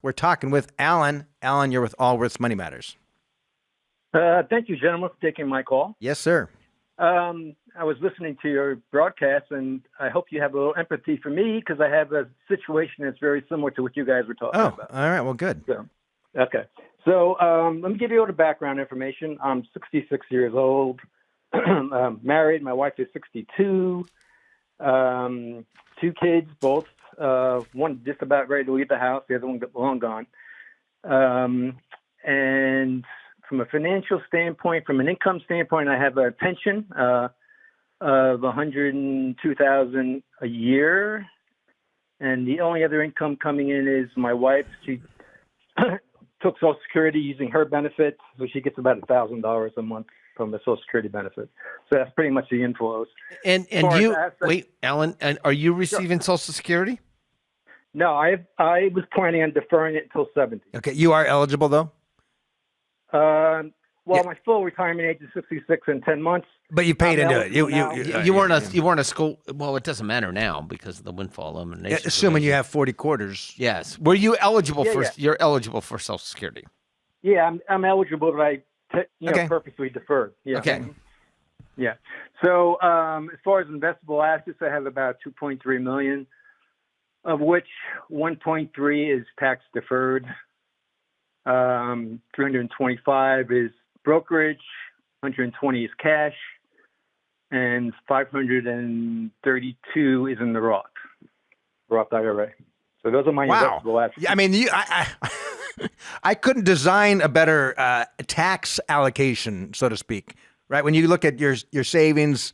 We're talking with Alan. Alan, you're with Allworth Money Matters. Thank you, gentlemen, for taking my call. Yes, sir. I was listening to your broadcast, and I hope you have a little empathy for me because I have a situation that's very similar to what you guys were talking about. All right. Well, good. Okay. So let me give you a little background information. I'm 66 years old, married. My wife is 62. 2 kids, both. One just about ready to leave the house. The other one long gone. And from a financial standpoint, from an income standpoint, I have a pension of $102,000 a year, and the only other income coming in is my wife. She took Social Security using her benefits, so she gets about $1,000 a month from the Social Security benefit. So that's pretty much the inflows. And you wait, Alan, and are you receiving Social Security? No, I was planning on deferring it until 70. Okay, you are eligible though. My full retirement age is 66 in 10 months. But you paid into it. You weren't a school. Well, it doesn't matter now because of the windfall elimination. Assuming you have 40 quarters. Yes. Were you eligible for? Yeah. You're eligible for Social Security. Yeah, I'm eligible, but I purposely deferred. Yeah. Okay. Yeah. So as far as investable assets, I have about $2.3 million, of which 1.3 is tax deferred. 325 is brokerage, 120 is cash, and 532 is in the Roth IRA. So those are my investable assets. Yeah, I mean, I couldn't design a better tax allocation, so to speak. Right? When you look at your savings,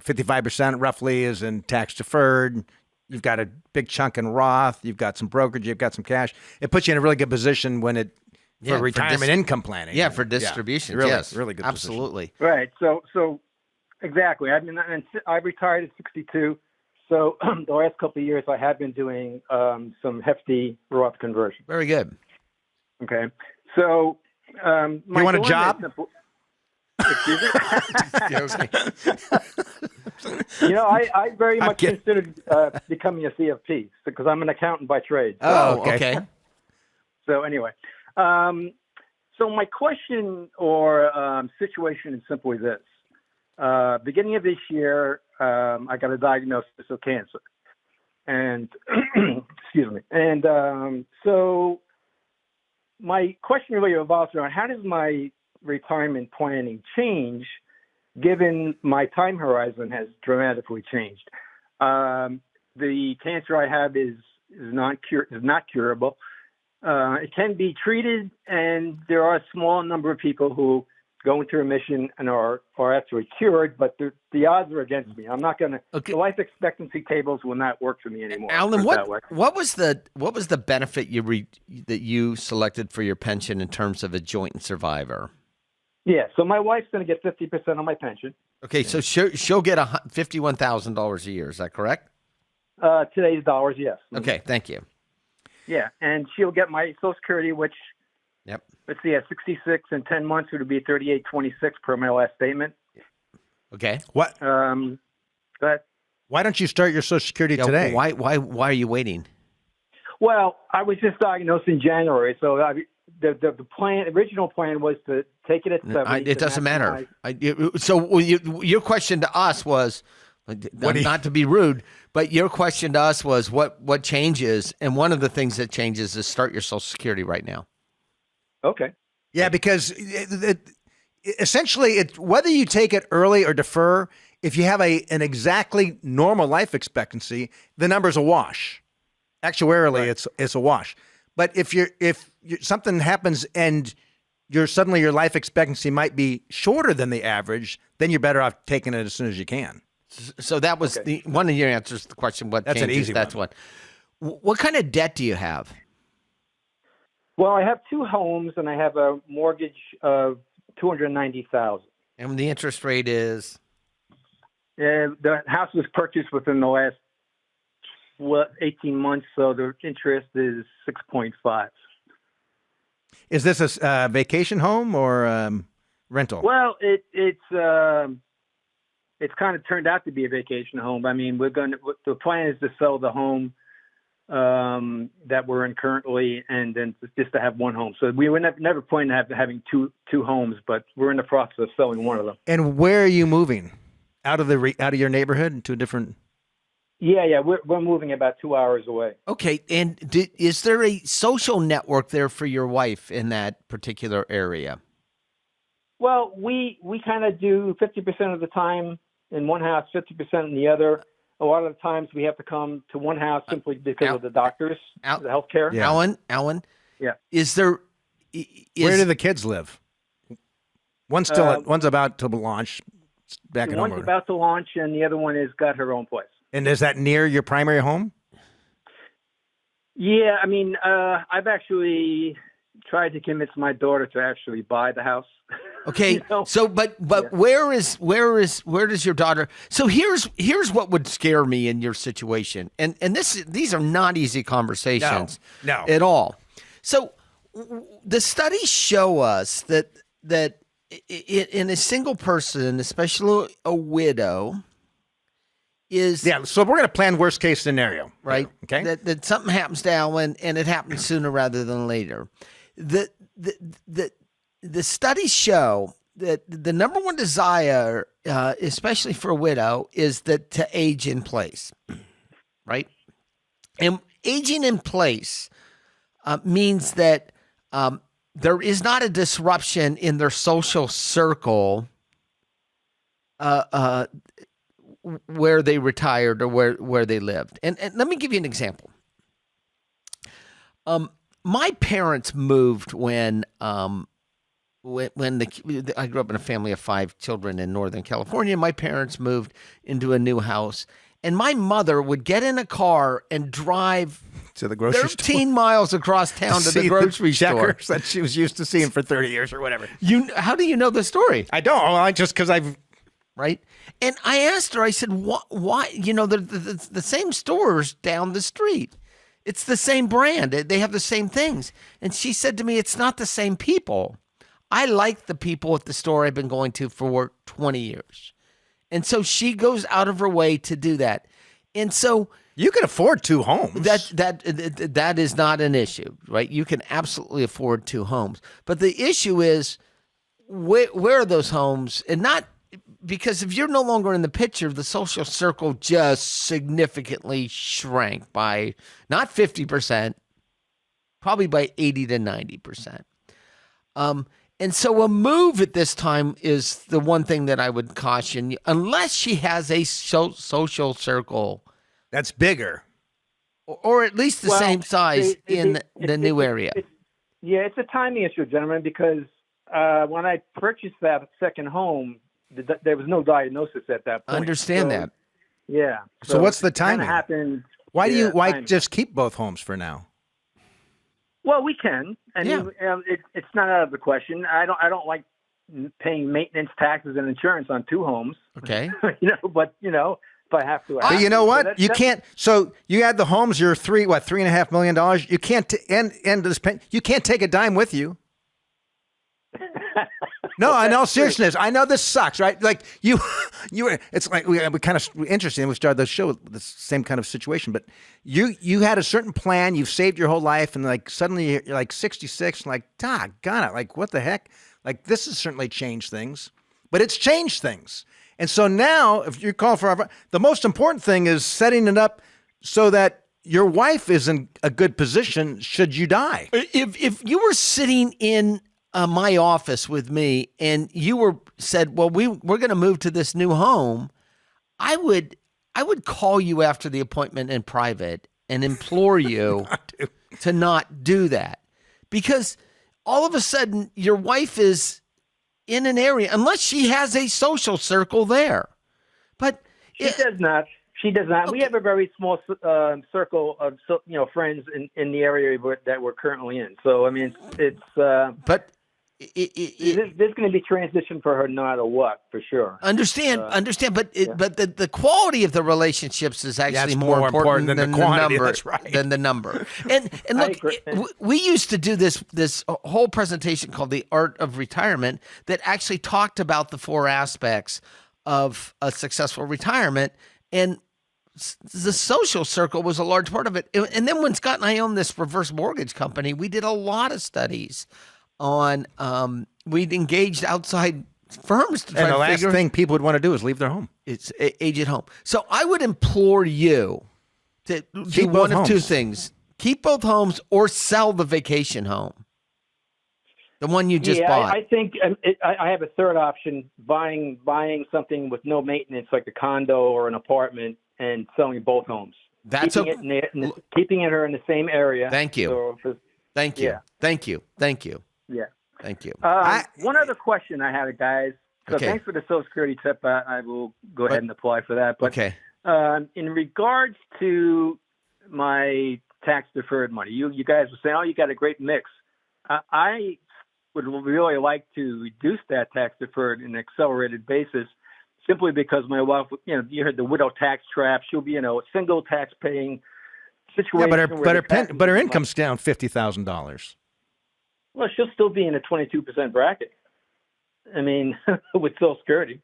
55% roughly is in tax deferred. You've got a big chunk in Roth. You've got some brokerage. You've got some cash. It puts you in a really good position for retirement income planning. Yeah, for distribution. Really, yes, really good. Absolutely. Position. Right. So exactly. I mean, I retired at 62. So the last couple of years, I have been doing some hefty Roth conversion. Very good. Okay. So you want a job? Excuse me? I very much considered becoming a CFP because I'm an accountant by trade. So. Oh, okay. So anyway, so my question or situation is simply this. Beginning of this year, I got a diagnosis of cancer. And, excuse me. And so my question really revolves around how does my retirement planning change given my time horizon has dramatically changed? The cancer I have is not curable. It can be treated, and there are a small number of people who go into remission and are actually cured, but the odds are against me. I'm not going to. Okay. The life expectancy tables will not work for me anymore. Alan, what was the benefit that you selected for your pension in terms of a joint survivor? Yeah, so my wife's going to get 50% of my pension. Okay, so she'll get $51,000 a year. Is that correct? Today's dollars, yes. Okay, thank you. Yeah, and she'll get my Social Security, which, let's see, at 66 in 10 months, it would be $38.26 per my last statement. Okay. What? Go ahead. Why don't you start your Social Security today? Why are you waiting? Well, I was just diagnosed in January, so the original plan was to take it at 70. It doesn't matter. So your question to us was, not to be rude, but your question to us was what changes, and one of the things that changes is start your Social Security right now. Okay. Yeah, because essentially, whether you take it early or defer, if you have an exactly normal life expectancy, the number's a wash. Actuarially, right. It's a wash. But if something happens and suddenly your life expectancy might be shorter than the average, then you're better off taking it as soon as you can. So that was one of your answers to the question. What That's changes? An easy That's one. What kind of debt do you have? Well, I have 2 homes and I have a mortgage of $290,000. And the interest rate is? The house was purchased within the last 18 months, so the interest is 6.5. Is this a vacation home or rental? Well, it's kind of turned out to be a vacation home. I mean, the plan is to sell the home that we're in currently, and then just to have one home. So we were never planning on having two homes, but we're in the process of selling one of them. And where are you moving? Out of your neighborhood into a different? Yeah, we're moving about 2 hours away. Okay, and is there a social network there for your wife in that particular area? Well, we kind of do 50% of the time in one house, 50% in the other. A lot of the times we have to come to one house simply because of the doctors, the healthcare. Yeah. Alan. Yeah. Where do the kids live? One's about to launch back in One's Allworth. about to launch, and the other one has got her own place. And is that near your primary home? Yeah, I mean, I've actually tried to convince my daughter to actually buy the house. Okay, You know? so but where does your daughter? So here's what would scare me in your situation, and these are not easy conversations, No. at all. So the studies show us that in a single person, especially a widow, is So we're going to plan worst case scenario, right? Okay. That something happens to Alan and it happens sooner rather than later. The studies show that the number one desire, especially for a widow, is that to age in place, right? And aging in place means that there is not a disruption in their social circle where they retired or where they lived. And let me give you an example. My parents moved when I grew up in a family of 5 children in Northern California. My parents moved into a new house, and my mother would get in a car and drive To the grocery 13 miles across town to the grocery store. checkers that she was used to seeing for 30 years or whatever. How do you know the story? I don't. I just because I've. Right? And I asked her, I said, why? You know, the same stores down the street. It's the same brand. They have the same things. And she said to me, it's not the same people. I like the people at the store I've been going to for 20 years. And so she goes out of her way to do that. And so You can afford 2 homes. that is not an issue, right? You can absolutely afford 2 homes. But the issue is where are those homes? And not because if you're no longer in the picture, the social circle just significantly shrank by not 50%, probably by 80 to 90%. And so a move at this time is the one thing that I would caution you, unless she has a social circle That's bigger. or at least the same size in the new area. It's a timing issue, gentlemen, because when I purchased that second home, there was no diagnosis at that point. Understand that. Yeah. So what's the it kinda timing? happened. Why timing. just keep both homes for now? Well, we can. I mean, it's not out of the question. I don't like paying maintenance, taxes, and insurance on 2 homes. Okay. But if I have to. But you know what? You can't. So you add the homes. You're $3.5 million. You can't end this. You can't take a dime with you. No, in all seriousness, I know this sucks, right? Like you were. It's like we kind of interesting. We started the show with the same kind of situation, but you had a certain plan. You've saved your whole life, and like suddenly you're like 66, and like, doggone it, like what the heck? Like this has certainly changed things, but it's changed things. And so now, if you call for the most important thing is setting it up so that your wife is in a good position should you die. If you were sitting in my office with me and you said, well, we're going to move to this new home, I would call you after the appointment in private and implore you to not do that, because all of a sudden your wife is in an area, unless she has a social circle there. But she does not. She does not. Okay. We have a very small circle of friends in the area that we're currently in. So I mean, it's but there's going to be transition for her no matter what, for sure. Understand, but the quality of the relationships is actually more important than the quantity. number. That's right. Than the number. And look, we used to do this whole presentation called The Art of Retirement that actually talked about the 4 aspects of a successful retirement. And the social circle was a large part of it. And then when Scott and I owned this reverse mortgage company, we did a lot of studies on, we'd engaged outside firms to try And the to last figure thing people would want to do is leave their home. it's age at home. So I would implore you to do Keep both one of two homes. things: keep both homes or sell the vacation home, the one you just bought. I think I have a third option: buying something with no maintenance, like a condo or an apartment, and selling both homes. That's keeping her in the same area. Thank you. Thank you. Yeah. Thank you. Thank you. Yeah. Thank you. One other question I had, guys. So Okay. thanks for the Social Security tip. I will go ahead and apply for that. But Okay. in regards to my tax deferred money, you guys were saying, oh, you got a great mix. I would really like to reduce that tax deferred in an accelerated basis, simply because my wife, you heard the widow tax trap. She'll be, a single tax paying situation. Yeah, but her income's down $50,000. Well, she'll still be in a 22% bracket. I mean, with Social Security.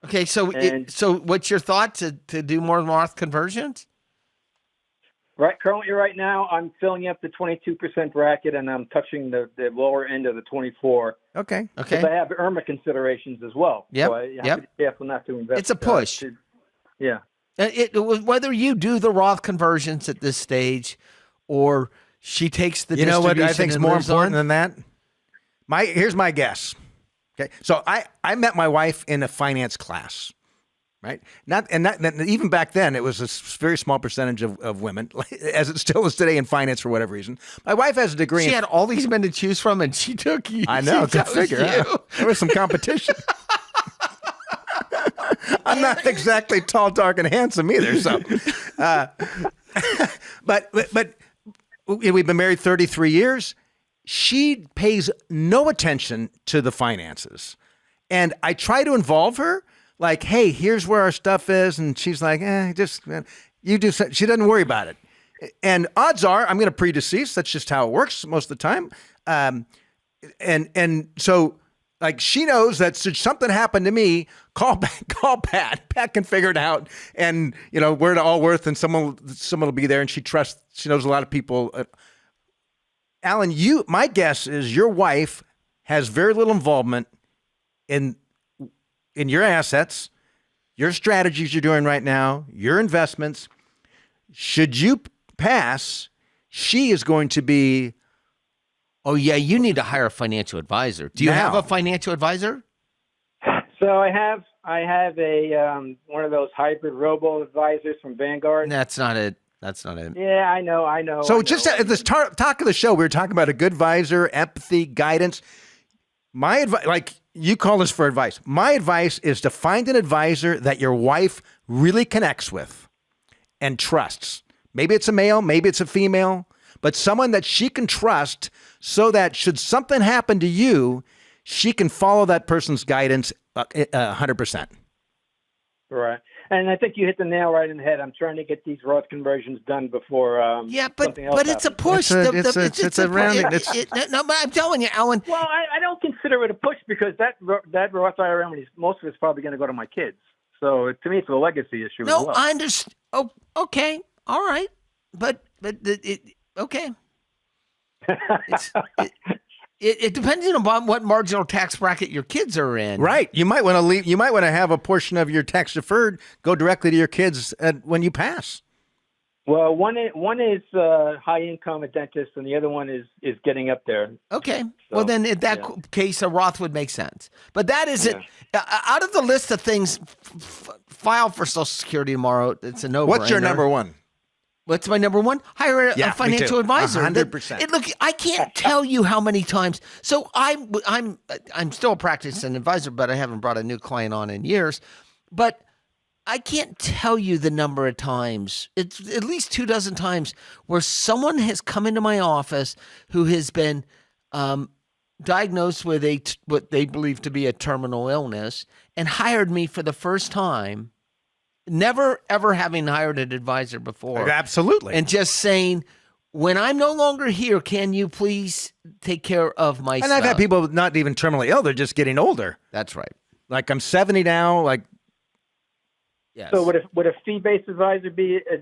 Okay, so so what's your thought to do more Roth conversions? Currently, right now, I'm filling up the 22% bracket, and I'm touching the lower end of the 24. Okay. Because I have IRMA considerations as well. Yep. So I have to be careful not to invest. It's a push. Yeah. Whether you do the Roth conversions at this stage, or she takes the You know what I distribution think is and more lives important on? than that? Here's my guess. Okay. So I met my wife in a finance class, right? Not even back then, it was a very small percentage of women, as it still is today in finance for whatever reason. My wife has a degree. She had all these men to choose from, and she took you. I know. Go That was figure. you. There was some competition. I'm not exactly tall, dark, and handsome either. So, but we've been married 33 years. She pays no attention to the finances, and I try to involve her. Like, hey, here's where our stuff is, and she's like, you do. She doesn't worry about it. And odds are, I'm going to predecease. That's just how it works most of the time. And so, like, she knows that should something happen to me, call Pat. Pat can figure it out. And, we're to Allworth, and someone will be there, and she knows a lot of people. Alan, my guess is your wife has very little involvement in your assets, your strategies you're doing right now, your investments. Should you pass, she is going to be. Oh, yeah, you need to hire a financial advisor. Do you have a financial advisor? So I have a one of those hybrid robo advisors from Vanguard. That's not it. Yeah, I know. So just at this talk of the show, we were talking about a good advisor, empathy, guidance. My advice, like you call us for advice. My advice is to find an advisor that your wife really connects with and trusts. Maybe it's a male, maybe it's a female, but someone that she can trust so that should something happen to you, she can follow that person's guidance 100%. Right. And I think you hit the nail right in the head. I'm trying to get these Roth conversions done before. But it's a push. It's a rounding. No, but I'm telling you, Alan. Well, I don't consider it a push because that Roth IRA money, most of it's probably going to go to my kids. So to me, it's a legacy issue. No, as well. I understand. Oh, okay, all right, but okay. It depends on what marginal tax bracket your kids are in. Right. You might want to leave. You might want to have a portion of your tax deferred go directly to your kids when you pass. Well, one is high income, a dentist, and the other one is getting up there. Okay. So, well, then in that case, a Roth would make sense. But that isn't out of the list of things. File for Social Security tomorrow. It's a no-brainer. What's your number one? What's my number one? Hire a financial advisor. 100%. Look, I can't tell you how many times. So I'm still a practicing advisor, but I haven't brought a new client on in years. But I can't tell you the number of times. It's at least 24 times where someone has come into my office who has been diagnosed with what they believe to be a terminal illness and hired me for the first time. Never, ever having hired an advisor before. Absolutely. And just saying, when I'm no longer here, can you please take care of my stuff? And I've had people not even terminally ill. They're just getting older. That's right. Like I'm 70 now. Like Yes. So would a fee-based advisor be as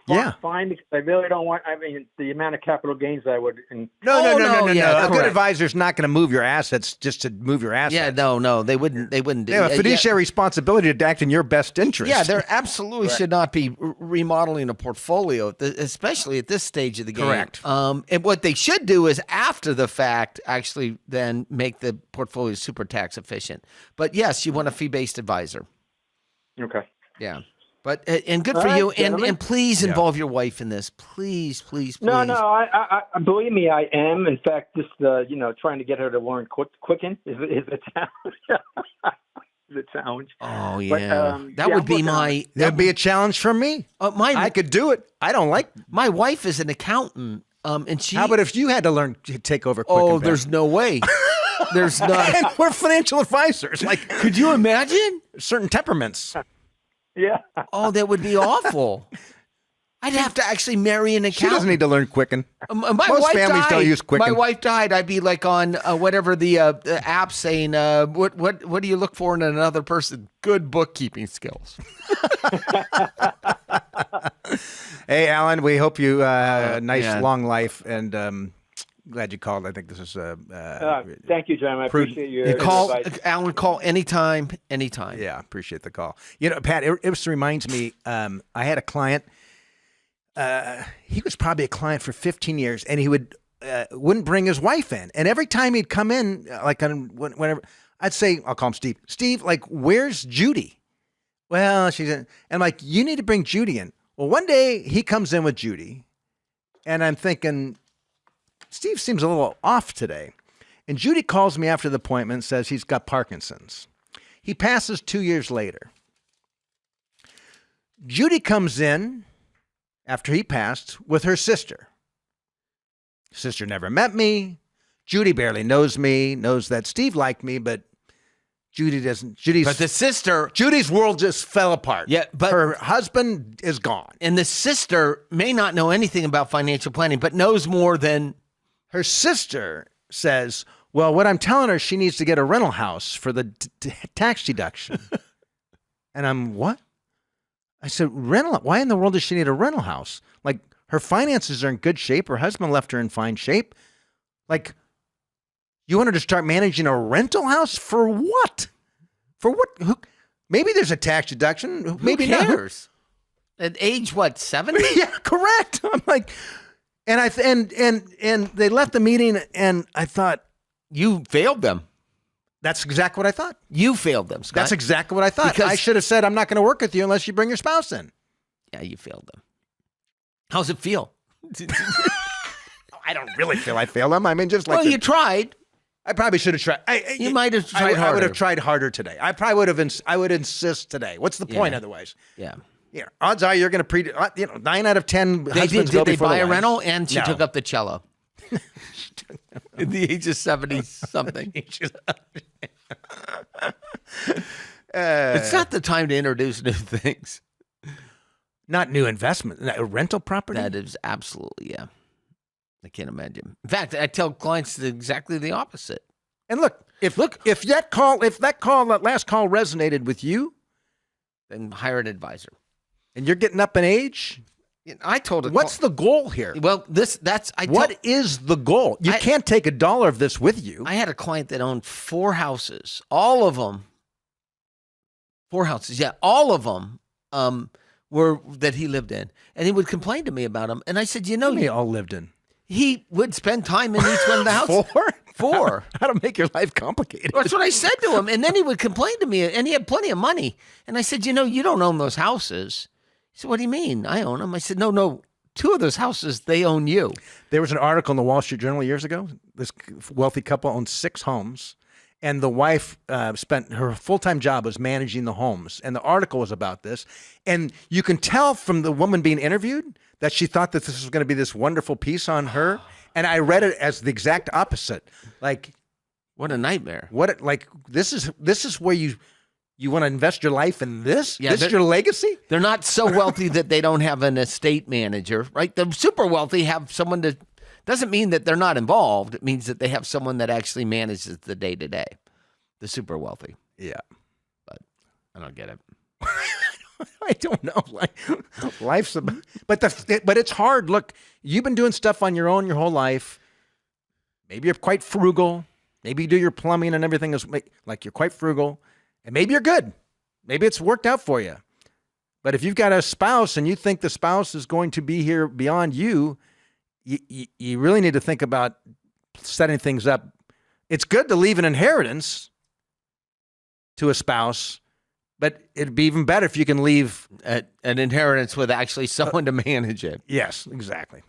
Yeah. fine? Because I really don't want. I mean, the amount of capital gains I would. No. yeah, A good correct. advisor's not going to move your assets just to move your assets. Yeah, no, they wouldn't do They have a fiduciary yeah. responsibility to act in your best interest. Yeah, there absolutely should not be remodeling a portfolio, especially at this stage of the game. Correct. And what they should do is after the fact, actually then make the portfolio super tax efficient. But yes, you want a fee-based advisor. Okay. Yeah. But and good All for right, you, gentlemen. and please involve your wife in this, please. No. I believe me, I am. In fact, just trying to get her to learn Quicken is a challenge. The challenge. Oh But, yeah, that would be my. That'd be a challenge for me. I could do it. I don't like. My wife is an accountant, and she. How about if you had to learn to take over? Quicken Oh, Bank? there's no way. There's not. And we're financial advisors. Like, Could you imagine? certain temperaments. Yeah. Oh, that would be awful. I'd have to actually marry an She accountant. doesn't need to learn Quicken. My Most wife families died. don't use Quicken. My wife died. I'd be like on whatever the app saying, what do you look for in another person? Good bookkeeping skills. Hey, Alan, we hope you nice man. long life, and glad you called. I think this is Thank you, John. I appreciate your Call advice. Alan. Call anytime. yeah, appreciate the call. You know, Pat, it just reminds me. I had a client. He was probably a client for 15 years, and he wouldn't bring his wife in. And every time he'd come in, like whenever I'd say, I'll call him Steve. Steve, like, where's Judy? Well, she's in. And I'm like, you need to bring Judy in. Well, one day he comes in with Judy, and I'm thinking, Steve seems a little off today. And Judy calls me after the appointment and says he's got Parkinson's. He passes 2 years later. Judy comes in after he passed with her sister. Sister never met me. Judy barely knows me, knows that Steve liked me, but Judy doesn't. But the sister, Judy's world just fell apart. Yeah, but her husband is gone. And the sister may not know anything about financial planning, but knows more than her sister says, well, what I'm telling her, she needs to get a rental house for the tax deduction. And I'm, what? I said, rental? Why in the world does she need a rental house? Like, her finances are in good shape. Her husband left her in fine shape. Like, you want her to start managing a rental house for what? For what? Maybe there's a tax deduction. Maybe who cares? At age what, 70? Yeah, correct. I'm like, and they left the meeting, and I thought, you failed them. That's exactly what I thought. You failed them, Scott. That's exactly what I thought. Because I should have said, I'm not going to work with you unless you bring your spouse in. Yeah, you failed them. How's it feel? I don't really feel I failed them. I mean, just like well, you tried. I probably should have tried. You might have tried harder. I would have tried harder today. I probably would have. I would insist today. What's the point otherwise? Yeah. Yeah. Odds are you're going to 9 out of 10 husbands did go they before buy the a wives. rental? And she No. took up the cello. At the age of 70 something. It's not the time to introduce new things. Not new investment. A rental property. That is absolutely, yeah. I can't imagine. In fact, I tell clients exactly the opposite. And look, if that last call resonated with you, Then hire an advisor. and you're getting up in age, I told her. what's the goal here? Well, What is the goal? You can't take $1 of this with you. I had a client that owned 4 houses, all of them. 4 houses, yeah, all of them were that he lived in, and he would complain to me about them. And I said, They all lived in. he would spend time in each one of the houses. 4. How to make your life complicated? That's what I said to him, and then he would complain to me, and he had plenty of money. And I said, you don't own those houses. He said, what do you mean? I own them. I said, no. 2 of those houses, they own you. There was an article in the Wall Street Journal years ago. This wealthy couple owned 6 homes, and the wife spent her full-time job was managing the homes. And the article was about this. And you can tell from the woman being interviewed that she thought that this was going to be this wonderful piece on her. And I read it as the exact opposite. Like, What a nightmare. This is where you want to invest your life in this? Yeah, this is your legacy? They're not so wealthy that they don't have an estate manager, right? The super wealthy have someone to, doesn't mean that they're not involved. It means that they have someone that actually manages the day-to-day. The super wealthy. Yeah. But I don't get it. I don't know. Life's but it's hard. Look, you've been doing stuff on your own your whole life. Maybe you're quite frugal. Maybe you do your plumbing and everything is like you're quite frugal, and maybe you're good. Maybe it's worked out for you. But if you've got a spouse and you think the spouse is going to be here beyond you, you really need to think about setting things up. It's good to leave an inheritance to a spouse, but it'd be even better if you can leave an inheritance with actually someone to manage it. Yes, exactly.